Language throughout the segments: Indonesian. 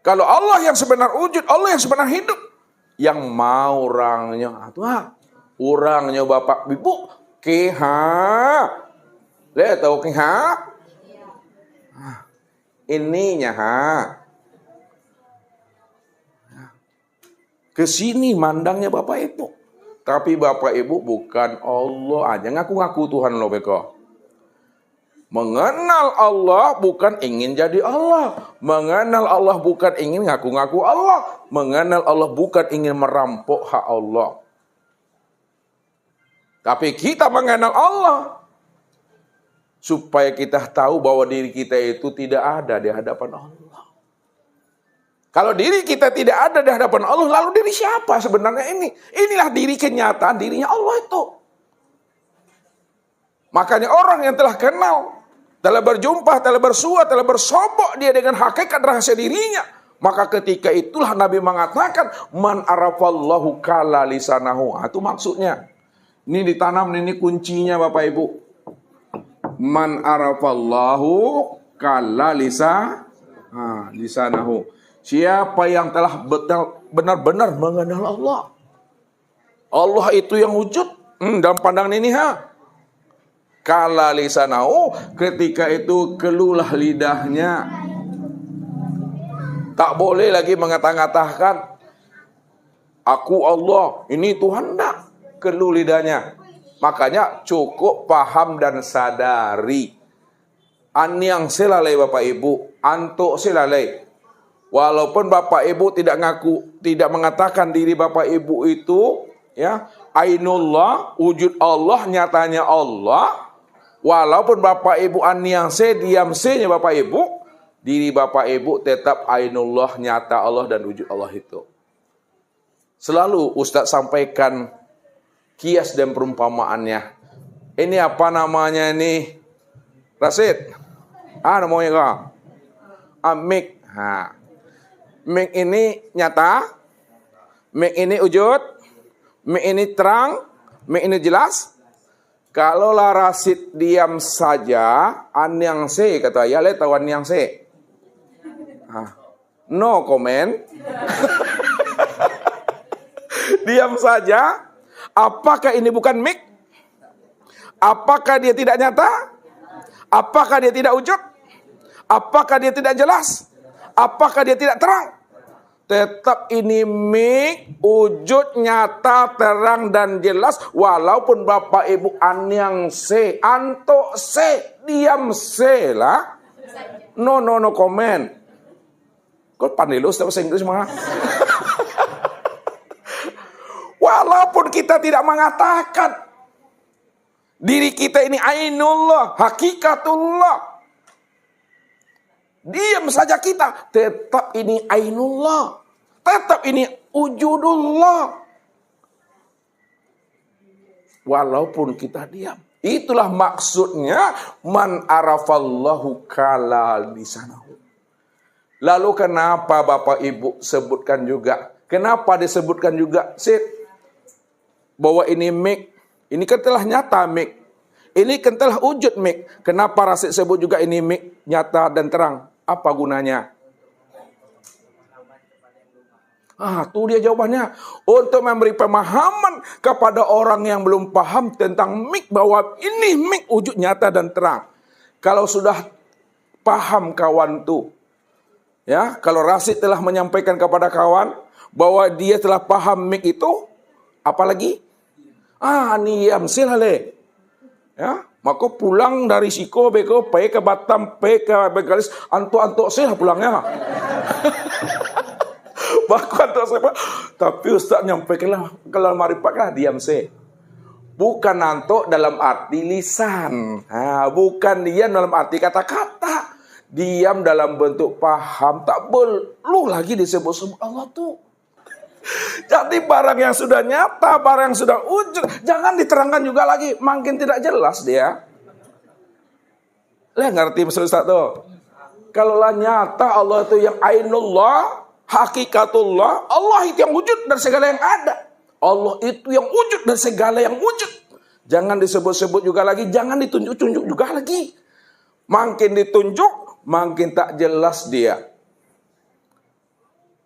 Kalau Allah yang sebenar wujud, Allah yang sebenar hidup, yang mau orangnya, orangnya bapak ibu, lihat tahu ininya kesini mandangnya bapak ibu. Tapi bapak ibu bukan Allah aja ngaku-ngaku Tuhan lo beko. Mengenal Allah bukan ingin jadi Allah. Mengenal Allah bukan ingin ngaku-ngaku Allah. Mengenal Allah bukan ingin merampok hak Allah. Tapi kita mengenal Allah supaya kita tahu bahwa diri kita itu tidak ada di hadapan Allah. Kalau diri kita tidak ada di hadapan Allah, lalu diri siapa sebenarnya ini? Inilah diri kenyataan dirinya Allah itu. Makanya orang yang telah kenal, telah berjumpa, telah bersua, telah bersobok dia dengan hakikat rahasia dirinya, maka ketika itulah Nabi mengatakan, man arafallahu kala lisanahu. Itu maksudnya. Ini ditanam, ini kuncinya Bapak Ibu. Man arafallahu kala lisanahu. Siapa yang telah benar-benar mengenal Allah. Allah itu yang wujud. Dalam pandangan ini kala lisanahu, ketika itu kelulah lidahnya. Tak boleh lagi mengata-ngatakan aku Allah, ini Tuhan, enggak. Kelu lidahnya. Makanya cukup paham dan sadari. Anyang selalai Bapak Ibu, antuk selalai. Walaupun Bapak Ibu tidak ngaku, tidak mengatakan diri Bapak Ibu itu ainullah, wujud Allah, nyatanya Allah. Walaupun Bapak Ibu anyang se, diam se-nya Bapak Ibu, diri Bapak Ibu tetap ainullah, nyata Allah dan wujud Allah itu. Selalu Ustaz sampaikan kias dan perumpamaannya. Ini apa namanya ini? Rasid? Namanya kah? Mik. Mik ini nyata, mik ini wujud, mik ini terang, mik ini jelas. Kalaulah Rasid diam saja, anyang se kata ya, le tahu anyang se. No comment. Diam saja. Apakah ini bukan mik? Apakah dia tidak nyata? Apakah dia tidak wujud? Apakah dia tidak jelas? Apakah dia tidak terang? Tetap ini mik, wujud, nyata, terang dan jelas. Walaupun Bapak Ibu anyang se, antok se, diam se lah. No comment. Kau pandai lu bahasa Inggris mah. Walaupun kita tidak mengatakan diri kita ini ainullah, hakikatullah. Diam saja kita, tetap ini ainullah, tetap ini wujudullah. Walaupun kita diam. Itulah maksudnya man arafallahu kala lisanahu. Lalu kenapa Bapak Ibu sebutkan juga? Kenapa disebutkan juga bahwa ini mik? Ini kan telah nyata mik. Ini kan telah wujud mik. Kenapa Rasid sebut juga ini mik, nyata dan terang? Apa gunanya? Tuh dia jawabannya. Untuk memberi pemahaman kepada orang yang belum paham tentang mik, bahwa ini mik wujud nyata dan terang. Kalau sudah paham kawan tuh, kalau Rasid telah menyampaikan kepada kawan bahwa dia telah paham mik itu, apalagi? Niam silale. Maka pulang dari Siko, beko, pergi ke Batam, pergi ke Bengkalis, antuk-antuk saya pulangnya. Baku antuk saya. Tapi Ustaz nyampaikanlah kalau marifat diam saya. Bukan antuk dalam arti lisan. Bukan diam dalam arti kata-kata. Diam dalam bentuk paham. Tak perlu lagi disebut-sebut Allah tuh. Jadi barang yang sudah nyata, barang yang sudah wujud, jangan diterangkan juga lagi, makin tidak jelas dia. Ngerti maksud Ustaz tuh? Kalaulah nyata Allah itu yang ainullah, hakikatullah, Allah itu yang wujud dan segala yang ada. Allah itu yang wujud dan segala yang wujud. Jangan disebut-sebut juga lagi, jangan ditunjuk-tunjuk juga lagi. Makin ditunjuk, makin tak jelas dia.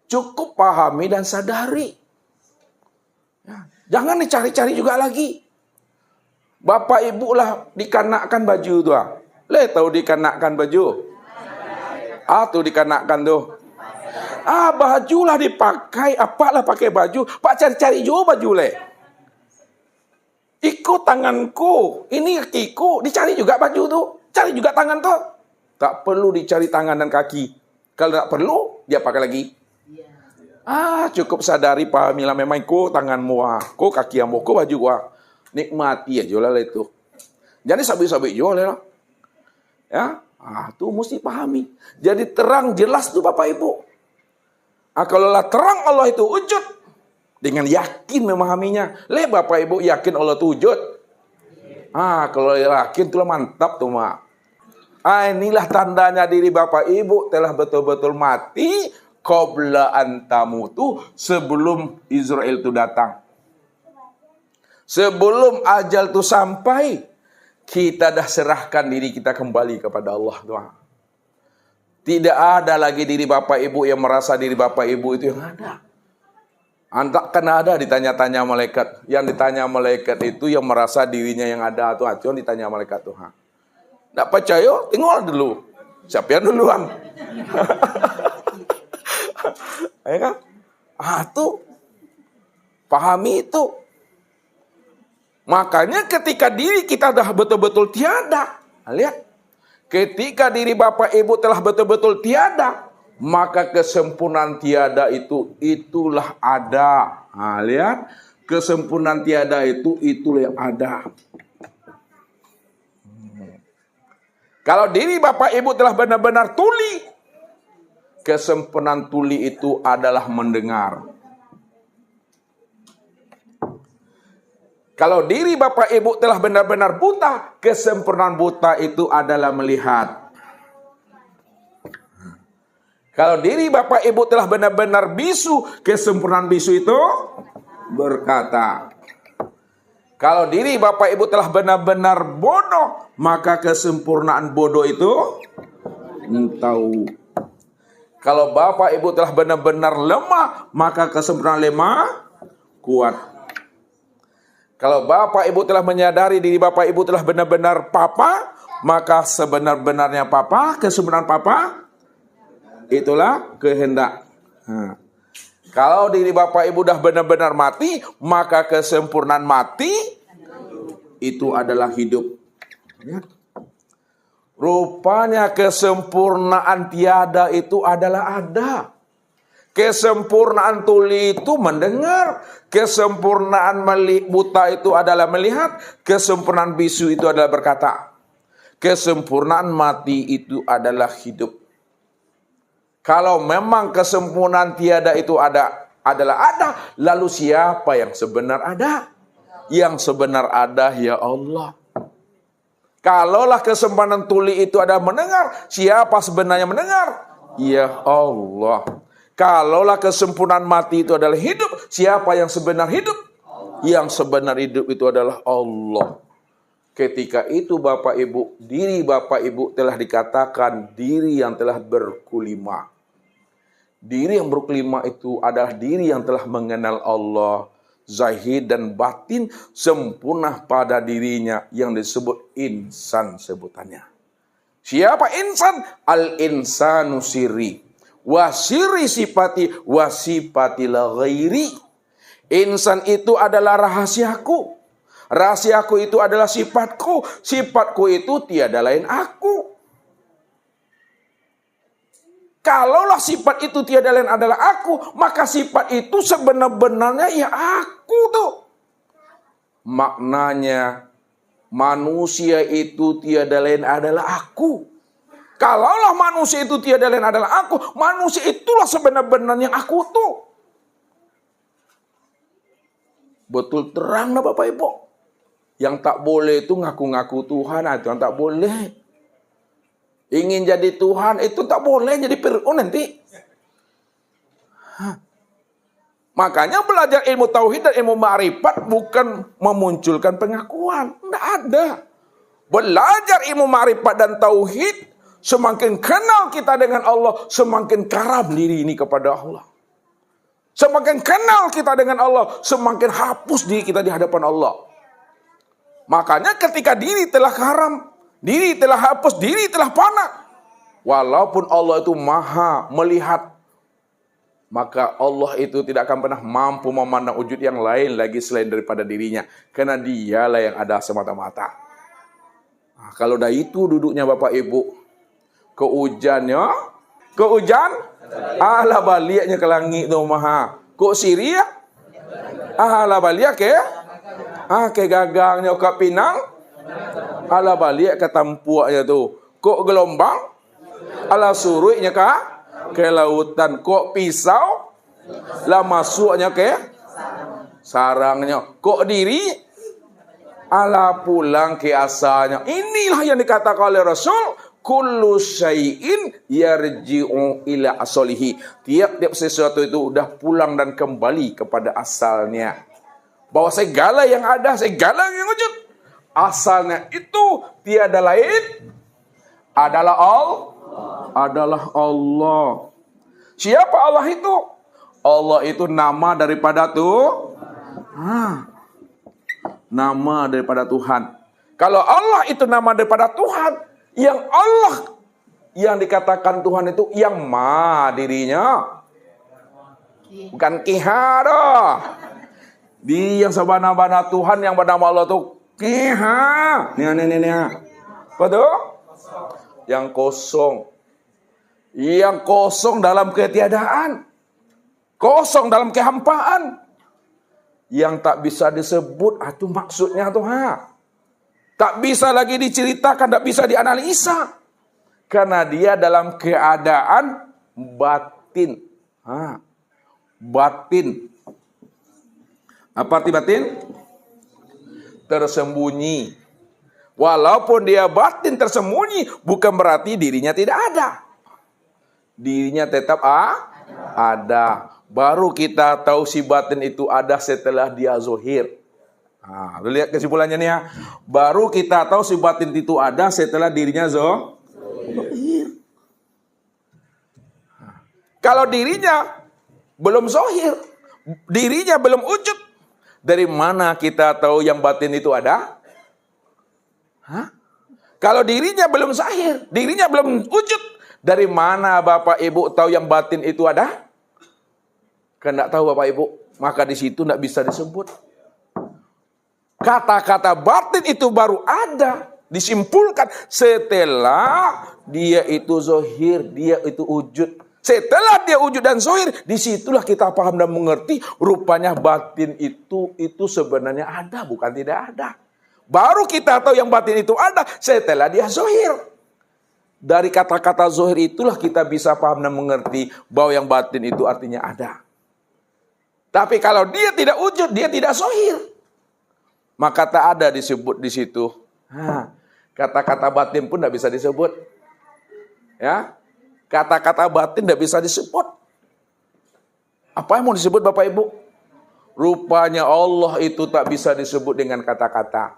Cukup pahami dan sadari. Ya, jangan dicari-cari juga lagi. Bapak ibu lah dikenakan baju tu. Tahu dikenakan baju? Tuh dikenakan tuh. Bajulah dipakai, apalah pakai baju. Pak cari-cari juga baju Ikut tanganku, ini kakiku, dicari juga baju tuh. Cari juga tangan tuh. Tak perlu dicari tangan dan kaki. Kalau tak perlu, dia pakai lagi. Cukup sadari, pahamilah memang ko tanganmu, ko kaki ambo, ko baju nikmati aja lah itu. Jadi sabik-sabik juga lah. Ya, tuh mesti pahami. Jadi terang jelas tuh Bapak Ibu. Kalau lah terang Allah itu wujud, dengan yakin memahaminya. Bapak Ibu yakin Allah itu wujud. Kalau yakin tuh mantap tuh mak. Inilah tandanya diri Bapak Ibu telah betul-betul mati qabla antamutu, sebelum Israel itu datang. Sebelum ajal itu sampai, kita dah serahkan diri kita kembali kepada Allah Tuhan. Tidak ada lagi diri Bapak Ibu yang merasa diri Bapak Ibu itu yang ada. Kan ada ditanya-tanya malaikat. Yang ditanya malaikat itu yang merasa dirinya yang ada tuh. Yang ditanya malaikat Tuhan. Tidak percaya, tengok dulu. Siapa yang duluan? Ya kan? Tuh. Pahami itu. Makanya ketika diri kita dah betul-betul tiada. Lihat. Ketika diri Bapak Ibu telah betul-betul tiada, maka kesempurnaan tiada itulah ada. Lihat. Kesempurnaan tiada itulah yang ada. Kalau diri Bapak Ibu telah benar-benar tuli, kesempurnaan tuli itu adalah mendengar. Kalau diri Bapak Ibu telah benar-benar buta, kesempurnaan buta itu adalah melihat. Kalau diri Bapak Ibu telah benar-benar bisu, kesempurnaan bisu itu berkata. Kalau diri Bapak Ibu telah benar-benar bodoh, maka kesempurnaan bodoh itu tahu. Kalau Bapak Ibu telah benar-benar lemah, maka kesempurnaan lemah kuat. Kalau Bapak Ibu telah menyadari diri Bapak Ibu telah benar-benar papa, maka sebenar-benarnya papa, kesempurnaan papa, itulah kehendak. Kalau diri Bapak Ibu dah benar-benar mati, maka kesempurnaan mati itu adalah hidup. Rupanya kesempurnaan tiada itu adalah ada. Kesempurnaan tuli itu mendengar. Kesempurnaan buta itu adalah melihat. Kesempurnaan bisu itu adalah berkata. Kesempurnaan mati itu adalah hidup. Kalau memang kesempurnaan tiada itu adalah ada, lalu siapa yang sebenar ada? Yang sebenar ada ya Allah. Kalaulah kesempurnaan tuli itu ada mendengar, siapa sebenarnya mendengar? Ya Allah. Kalaulah kesempurnaan mati itu adalah hidup, siapa yang sebenar hidup? Yang sebenar hidup itu adalah Allah. Ketika itu Bapak Ibu, diri Bapak Ibu telah dikatakan diri yang telah berkulima. Diri yang berkelima itu adalah diri yang telah mengenal Allah, zahir dan batin sempurna pada dirinya yang disebut insan sebutannya. Siapa insan? Al-insanu sirri. Wa sirri sifati wa sifati la ghairi. Insan itu adalah rahasiaku. Rahasiaku itu adalah sifatku. Sifatku itu tiada lain aku. Kalaulah sifat itu tiada lain adalah aku, maka sifat itu sebenar-benarnya ya aku tuh. Maknanya manusia itu tiada lain adalah aku. Kalaulah manusia itu tiada lain adalah aku, manusia itulah sebenar-benarnya aku tuh. Betul terang lah Bapak Ibu. Yang tak boleh itu ngaku-ngaku Tuhan, itu yang tak boleh. Ingin jadi Tuhan itu tak boleh jadi Fir'aun nanti. Makanya belajar ilmu tauhid dan ilmu ma'rifat bukan memunculkan pengakuan. Tidak ada. Belajar ilmu ma'rifat dan tauhid, semakin kenal kita dengan Allah, semakin karam diri ini kepada Allah. Semakin kenal kita dengan Allah, semakin hapus diri kita di hadapan Allah. Makanya ketika diri telah haram, diri telah hapus, diri telah fana, walaupun Allah itu maha melihat, maka Allah itu tidak akan pernah mampu memandang wujud yang lain lagi selain daripada dirinya. Karena dialah yang ada semata-mata. Nah, kalau dah itu duduknya Bapak Ibu, ke hujan, ala baliknya ke langit tu maha. Kok Syria? Ala balik ke? Ke gagangnya ke Pinang? Ala balik ke tampuaknya tu. Kok gelombang? Ala surutnya ke lautan. Kok pisau? Lah masuknya ke sarangnya. Kok diri? Ala pulang ke asalnya. Inilah yang dikatakan oleh Rasul. Kullu syai'in yarji'u ila asalihi. Tiap-tiap sesuatu itu udah pulang dan kembali kepada asalnya. Bahwa segala yang ada, segala yang wujud, asalnya itu tiada lain adalah Allah. Siapa Allah itu? Allah itu nama daripada nama daripada Tuhan. Kalau Allah itu nama daripada Tuhan, yang Allah yang dikatakan Tuhan itu yang ma dirinya, bukan kihara. Dia yang sabana-bana Tuhan yang bernama Allah itu kiha. Betul? Yang kosong dalam ketiadaan, kosong dalam kehampaan, yang tak bisa disebut. Itu maksudnya tuh tak bisa lagi diceritakan, tak bisa dianalisa. Karena dia dalam keadaan batin. Batin. Apa arti batin? Tersembunyi. Walaupun dia batin tersembunyi, bukan berarti dirinya tidak ada. Dirinya tetap ada. Baru kita tahu si batin itu ada setelah dia zohir. Lihat kesimpulannya nih ya. Baru kita tahu si batin itu ada setelah dirinya zohir. Kalau dirinya belum zohir, dirinya belum wujud, dari mana kita tahu yang batin itu ada? Kalau dirinya belum zahir, dirinya belum wujud, dari mana Bapak Ibu tahu yang batin itu ada? Kan tidak tahu Bapak Ibu, maka di situ tidak bisa disebut. Kata-kata batin itu baru ada, disimpulkan setelah dia itu zohir, dia itu wujud. Setelah dia wujud dan zohir, disitulah kita paham dan mengerti, rupanya batin itu sebenarnya ada, bukan tidak ada. Baru kita tahu yang batin itu ada setelah dia zohir. Dari kata-kata zohir itulah kita bisa paham dan mengerti bahwa yang batin itu artinya ada. Tapi kalau dia tidak wujud, dia tidak zohir, maka tak ada disebut di situ. Kata-kata batin pun tidak bisa disebut. Ya, kata-kata batin tidak bisa disebut. Apa yang mau disebut Bapak Ibu? Rupanya Allah itu tak bisa disebut dengan kata-kata.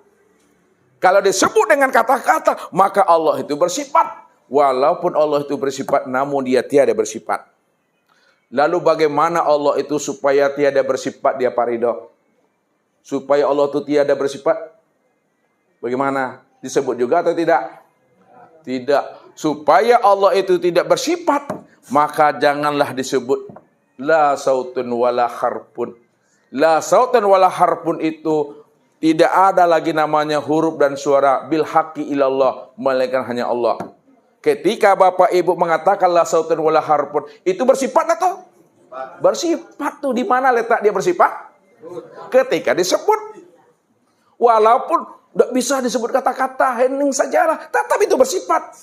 Kalau disebut dengan kata-kata, maka Allah itu bersifat. Walaupun Allah itu bersifat, namun dia tiada bersifat. Lalu bagaimana Allah itu supaya tiada bersifat, dia Pak Ridho? Supaya Allah itu tiada bersifat, bagaimana? Disebut juga atau tidak? Tidak. Supaya Allah itu tidak bersifat, maka janganlah disebut la sautun wala harpun. La sautun wala harpun itu tidak ada lagi namanya huruf dan suara bil haqqi ilallah, melainkan hanya Allah. Ketika Bapak Ibu mengatakan la sautun wala harpun, itu bersifat atau? Bersifat tuh, di mana letak dia bersifat? Ketika disebut. Walaupun tidak bisa disebut kata-kata, hening sajalah, tapi itu bersifat.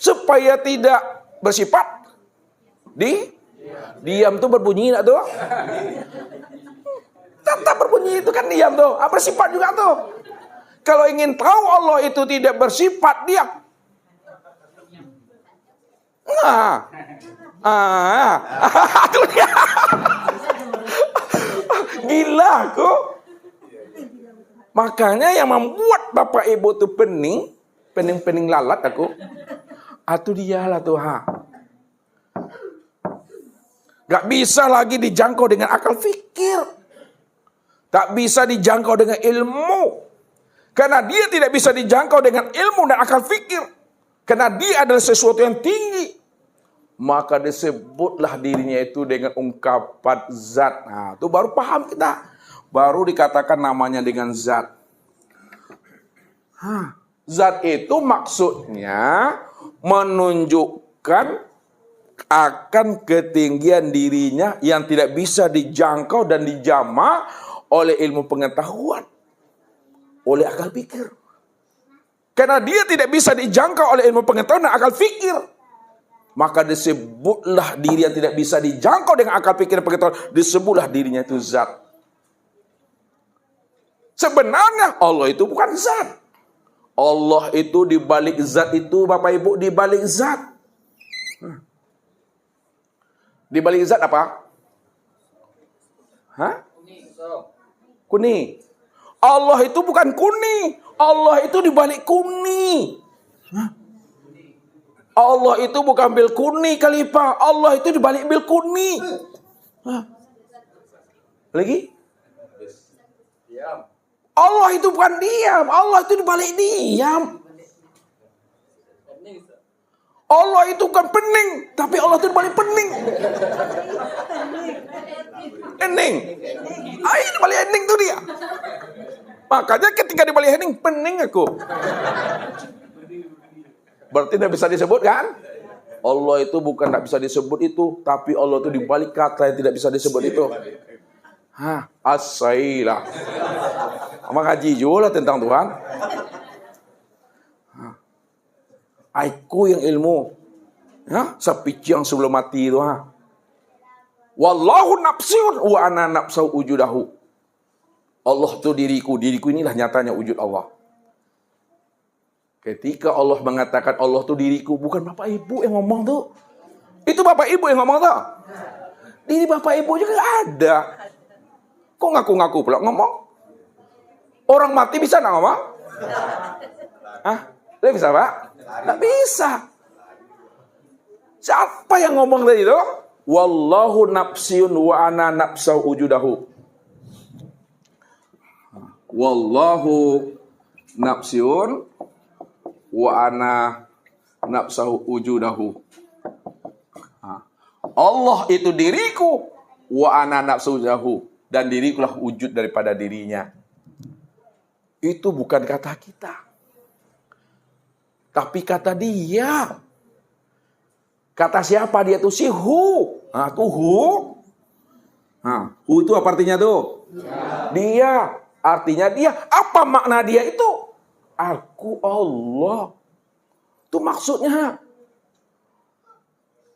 Supaya tidak bersifat, diam tuh berbunyi enggak tuh? Tetap berbunyi itu kan diam tuh, bersifat juga tuh. Kalau ingin tahu Allah itu tidak bersifat, diam. Gila aku. Makanya yang membuat Bapak Ibu tuh pening lalat aku. Atu dialah tuh Gak bisa lagi dijangkau dengan akal fikir. Tak bisa dijangkau dengan ilmu. Karena dia tidak bisa dijangkau dengan ilmu dan akal fikir. Karena dia adalah sesuatu yang tinggi. Maka disebutlah dirinya itu dengan ungkapan zat. Nah, itu baru paham kita. Baru dikatakan namanya dengan zat. Zat itu maksudnya menunjukkan akan ketinggian dirinya yang tidak bisa dijangkau dan dijama oleh ilmu pengetahuan, oleh akal pikir. Karena dia tidak bisa dijangkau oleh ilmu pengetahuan dan akal pikir, maka disebutlah diri yang tidak bisa dijangkau dengan akal pikir dan pengetahuan, disebutlah dirinya itu zat. Sebenarnya Allah itu bukan zat. Allah itu di balik zat itu, Bapak Ibu, di balik zat. Di balik zat apa? Kuning. Allah itu bukan kuning. Allah itu di balik kuning. Allah itu bukan bil kuning kali Pak. Allah itu di balik bil kuning. Lagi? Allah itu bukan diam. Allah itu di balik diam. Allah itu bukan pening, tapi Allah itu di balik pening. Hening. Di balik hening itu dia. Makanya ketika di balik hening, pening aku. Berarti tidak bisa disebut kan? Allah itu bukan tidak bisa disebut itu, tapi Allah itu di balik kata yang tidak bisa disebut itu. Asailah. Mengaji juga tentang Tuhan. Aku yang ilmu. Sepici yang sebelum mati itu. Wallahu nafsun wa ana nafsu wujudahu. Allah itu diriku. Diriku inilah nyatanya wujud Allah. Ketika Allah mengatakan Allah itu diriku, bukan Bapak Ibu yang ngomong tuh. Itu Bapak Ibu yang ngomong tuh. Diri Bapak Ibu juga ada. Kok ngaku-ngaku pula ngomong? Orang mati bisa nggak ngomong? Tidak bisa Pak? Tidak bisa. Siapa yang ngomong tadi itu? Wallahu nafsiun wa ana nafsu wujudahu. Wallahu nafsiun wa ana nafsu wujudahu. Allah itu diriku, wa ana nafsu wujudahu, dan dirikulah wujud daripada dirinya. Itu bukan kata kita, tapi kata dia. Kata siapa dia tuh? Si Hu. Tuh Hu. Hu itu apa artinya tuh? Dia. Artinya dia. Apa makna dia itu? Aku Allah. Itu maksudnya.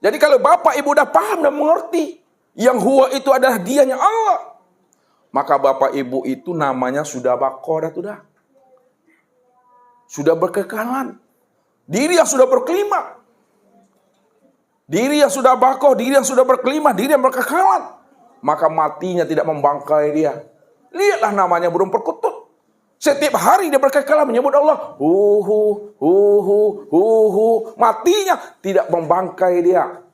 Jadi kalau Bapak Ibu udah paham dan mengerti, yang Huwa itu adalah dianya Allah, maka Bapak Ibu itu namanya sudah bakoh dah. Sudah berkekalan. Diri yang sudah berkelima. Diri yang sudah bakoh, diri yang sudah berkelima, diri yang berkekalan. Maka matinya tidak membangkai dia. Lihatlah namanya burung perkutut. Setiap hari dia berkekalan menyebut Allah. Matinya tidak membangkai dia.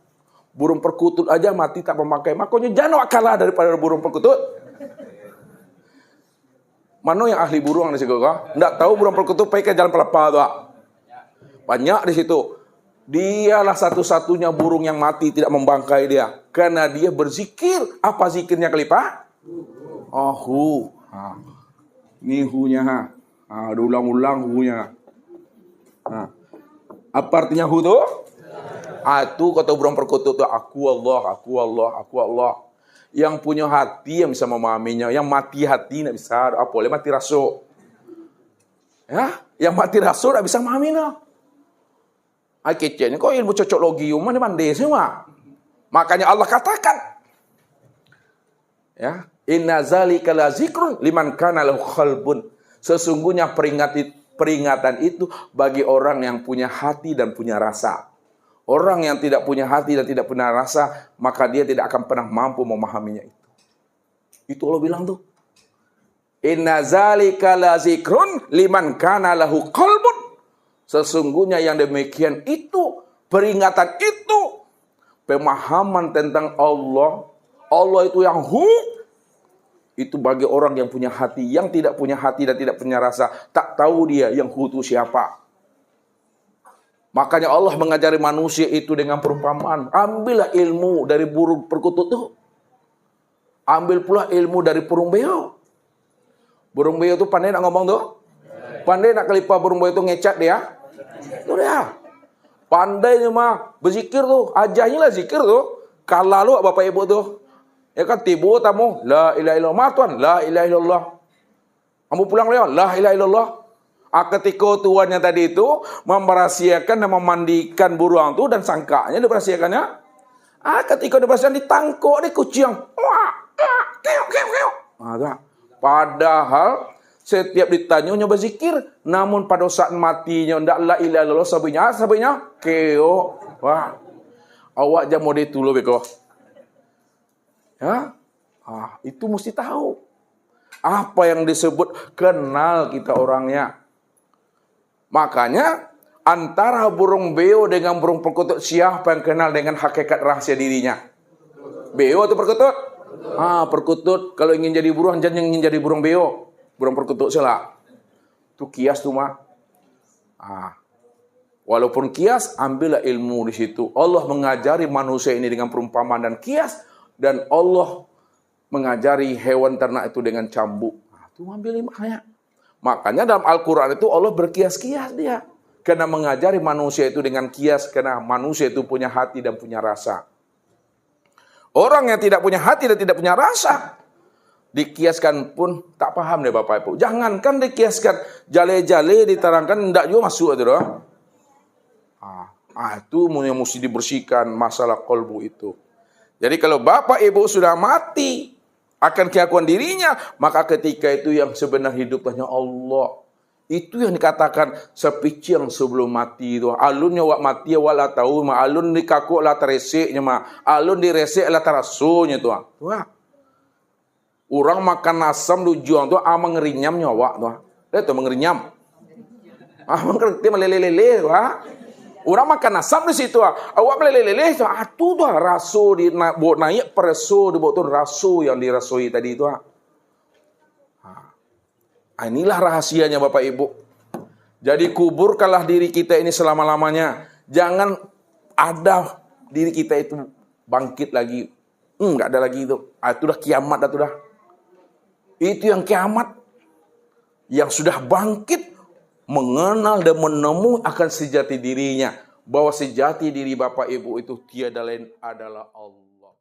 Burung perkutut aja mati tak membangkai. Makanya jangan kalah daripada burung perkutut. Mana yang ahli burung di situ? Nggak tahu burung perkutut pakai jalan pelepah tuh. Banyak di situ. Dialah satu-satunya burung yang mati tidak membangkai dia. Karena dia berzikir. Apa zikirnya kali Pak? Hu. Ini hu-nya. Ulang-ulang hu-nya. Apa artinya hu tuh? Itu kata burung perkutut tuh. Aku Allah, aku Allah, aku Allah. Yang punya hati yang bisa memahaminya. Yang mati hati tidak bisa. Boleh mati rasul. Yang mati rasul tidak bisa memahaminya. Kecilnya kok ilmu cocok logi mana mandi semua. Makanya Allah katakan, inna zalika la zikrun liman kana lahu qalbun. Sesungguhnya peringatan itu bagi orang yang punya hati dan punya rasa. Orang yang tidak punya hati dan tidak punya rasa, maka dia tidak akan pernah mampu memahaminya itu. Itu Allah bilang tuh. Inna zalika la zikrun liman kana lahu qalbun. Sesungguhnya yang demikian itu, peringatan itu, pemahaman tentang Allah. Allah itu yang hu. Itu bagi orang yang punya hati. Yang tidak punya hati dan tidak punya rasa, tak tahu dia yang hu itu siapa. Makanya Allah mengajari manusia itu dengan perumpamaan. Ambillah ilmu dari burung perkutut itu. Ambil pula ilmu dari burung beo. Burung beo itu pandai nak ngomong tuh. Pandai nak kelipah burung beo itu ngecat dia. Itu dia. Pandai mah berzikir tuh. Ajarnya lah zikir tuh. Kalah lu bapak ibu tuh. Ya kan tiba tamu. La ilaha illallah. Tuan. La ilaha illallah. Kamu pulang lewat. La ilaha illallah. Ketika tuannya tadi itu merahsiakan dan memandikan burung itu dan sangkanya diperahsiakannya. Ketika diperahsiakan ditangkuk di kucing. Padahal setiap ditanya nyoba zikir, namun pada saat matinya ndak la ilaha illallah sabinya keo. Wah. Awak jam mode dulu beko. Ya? Itu mesti tahu. Apa yang disebut kenal kita orangnya. Makanya antara burung beo dengan burung perkutut, siapa yang kenal dengan hakikat rahasia dirinya? Beo atau perkutut? Perkutut kalau ingin jadi burung, jangan ingin jadi burung beo. Burung perkutut salah. Itu kias tuh mah. Walaupun kias, ambillah ilmu di situ. Allah mengajari manusia ini dengan perumpamaan dan kias, dan Allah mengajari hewan ternak itu dengan cambuk. Itu ambil ilmunya. Makanya dalam Al-Quran itu Allah berkias-kias dia. Karena mengajari manusia itu dengan kias, karena manusia itu punya hati dan punya rasa. Orang yang tidak punya hati dan tidak punya rasa, dikiaskan pun tak paham deh Bapak Ibu. Jangankan dikiaskan, jale-jale diterangkan, tidak juga masuk itu doh. Itu yang mesti dibersihkan masalah kolbu itu. Jadi kalau Bapak Ibu sudah mati akan keakuan dirinya, maka ketika itu yang sebenar hidup hanya Allah. Itu yang dikatakan sepici yang sebelum mati itu. Alunnya wak mati wala tahu ma alun di kaku la tereseknya ma alun di resek la terasunya tu. Wah. Orang makan asam tujuan tu mengerinyam nyawa tu. Dia tu mengerinyam. Mengerti melelele wah. Orang makan asam di situ. Awak melelele tu. Tu tu rasu di naik preso di bawah tu rasu yang dirasui tadi tu. Inilah rahasianya Bapak Ibu. Jadi kuburkanlah diri kita ini selama-lamanya. Jangan ada diri kita itu bangkit lagi. Enggak ada lagi itu. Itu dah kiamat dah tu dah. Itu yang kiamat. Yang sudah bangkit mengenal dan menemu akan sejati dirinya. Bahwa sejati diri Bapak Ibu itu tiada lain adalah Allah.